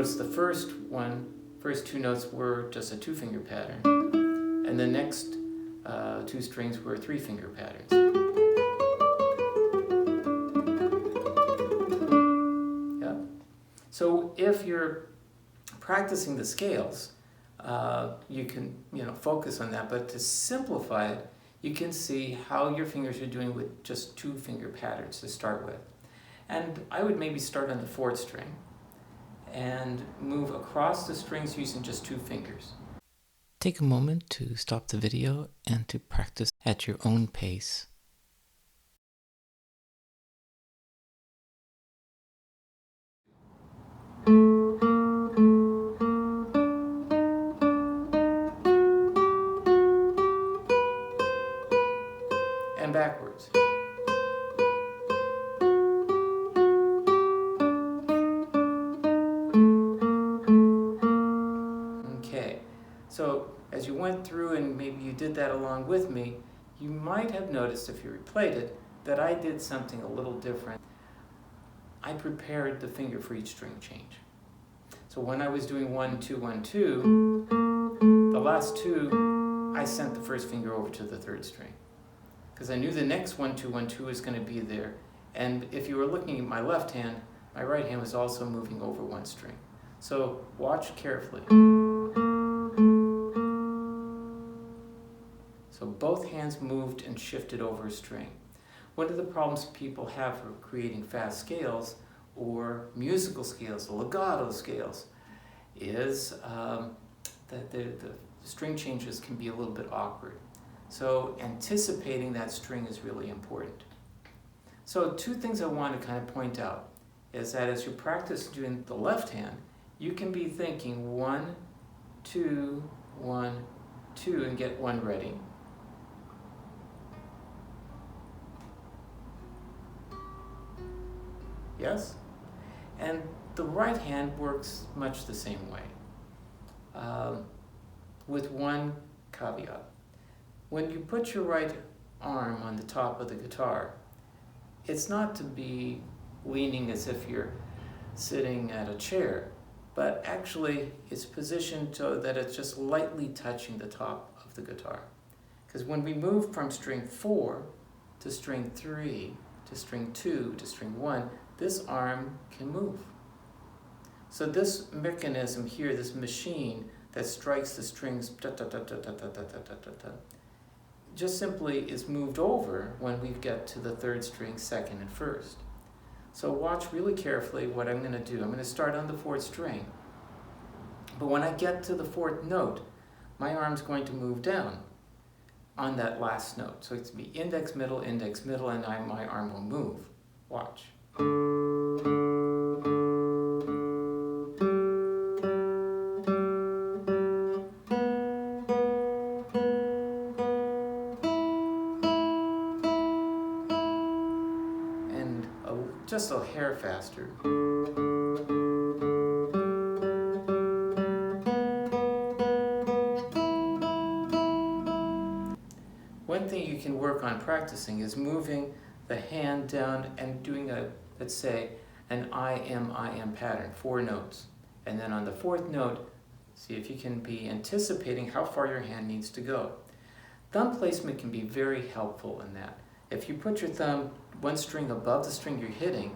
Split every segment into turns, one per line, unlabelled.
notice the first two notes were just a 2-finger pattern, and the next 2 strings were 3-finger patterns. Yeah. So if you're practicing the scales, you can focus on that, but to simplify it, you can see how your fingers are doing with just 2-finger patterns to start with. And I would maybe start on the 4th string and move across the strings using just 2 fingers. Take a moment to stop the video and to practice at your own pace. And backwards. Okay, so as you went through and maybe you did that along with me, you might have noticed if you replayed it that I did something a little different. I prepared the finger for each string change. So when I was doing 1, 2, 1, 2, the last 2, I sent the first finger over to the 3rd string, because I knew the next 1, 2, 1, 2 was going to be there. And if you were looking at my left hand, my right hand was also moving over 1 string. So watch carefully. So both hands moved and shifted over a string. One of the problems people have for creating fast scales or musical scales, legato scales, is that the string changes can be a little bit awkward. So anticipating that string is really important. So 2 things I want to kind of point out is that as you practice doing the left hand, you can be thinking 1, 2, 1, 2, and get 1 ready. Yes? And the right hand works much the same way, with one caveat. When you put your right arm on the top of the guitar, it's not to be leaning as if you're sitting at a chair, but actually it's positioned so that it's just lightly touching the top of the guitar. Because when we move from string 4 to string 3 to string 2 to string 1, this arm can move. So this mechanism here, this machine that strikes the strings just simply is moved over when we get to the 3rd string, 2nd and 1st. So watch really carefully what I'm going to do. I'm going to start on the 4th string, but when I get to the 4th note, my arm's going to move down on that last note. So it's going to be index, middle, and my arm will move. Watch. And just a hair faster. One thing you can work on practicing is moving the hand down and doing let's say, an I am pattern, 4 notes. And then on the 4th note, see if you can be anticipating how far your hand needs to go. Thumb placement can be very helpful in that. If you put your thumb 1 string above the string you're hitting,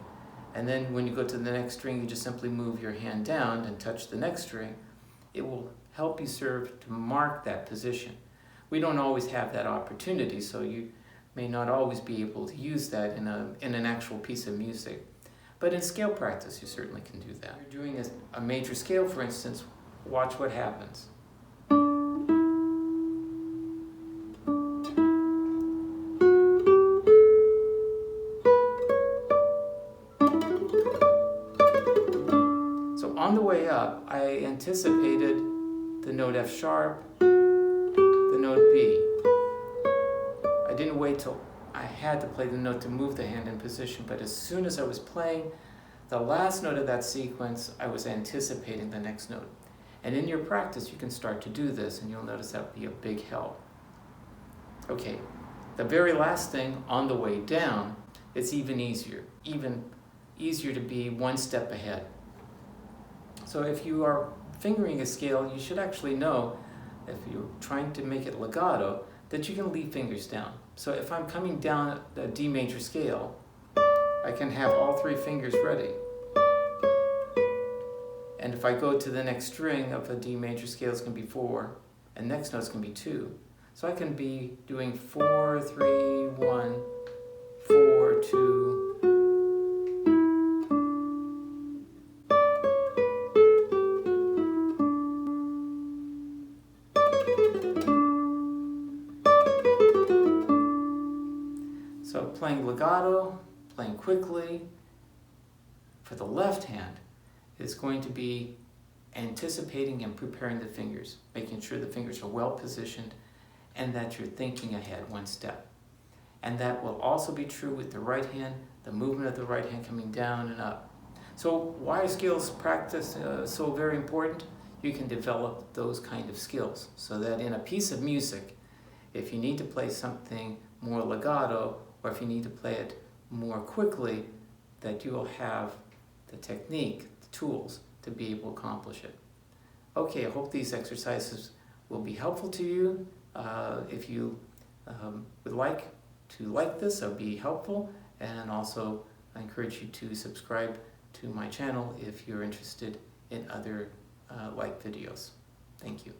and then when you go to the next string, you just simply move your hand down and touch the next string, it will help you serve to mark that position. We don't always have that opportunity, so you may not always be able to use that in an actual piece of music. But in scale practice, you certainly can do that. If you're doing a major scale, for instance, watch what happens. So on the way up, I anticipated the note F sharp, the note B. I didn't wait till I had to play the note to move the hand in position, but as soon as I was playing the last note of that sequence, I was anticipating the next note. And in your practice, you can start to do this, and you'll notice that will be a big help. Okay, the very last thing on the way down, it's even easier to be 1 step ahead. So if you are fingering a scale, you should actually know, if you're trying to make it legato, that you can leave fingers down. So if I'm coming down the D major scale, I can have all 3 fingers ready. And if I go to the next string of a D major scale, it's going to be 4, and next note's going to be 2. So I can be doing 4, 3, 1, 4, 2. So playing legato, playing quickly, for the left hand, is going to be anticipating and preparing the fingers, making sure the fingers are well positioned and that you're thinking ahead one step. And that will also be true with the right hand, the movement of the right hand coming down and up. So why are skills practice so very important? You can develop those kind of skills so that in a piece of music, if you need to play something more legato, or if you need to play it more quickly, that you will have the technique, the tools to be able to accomplish it. Okay, I hope these exercises will be helpful to you. If you would like to like this, that would be helpful. And also, I encourage you to subscribe to my channel if you're interested in other like videos. Thank you.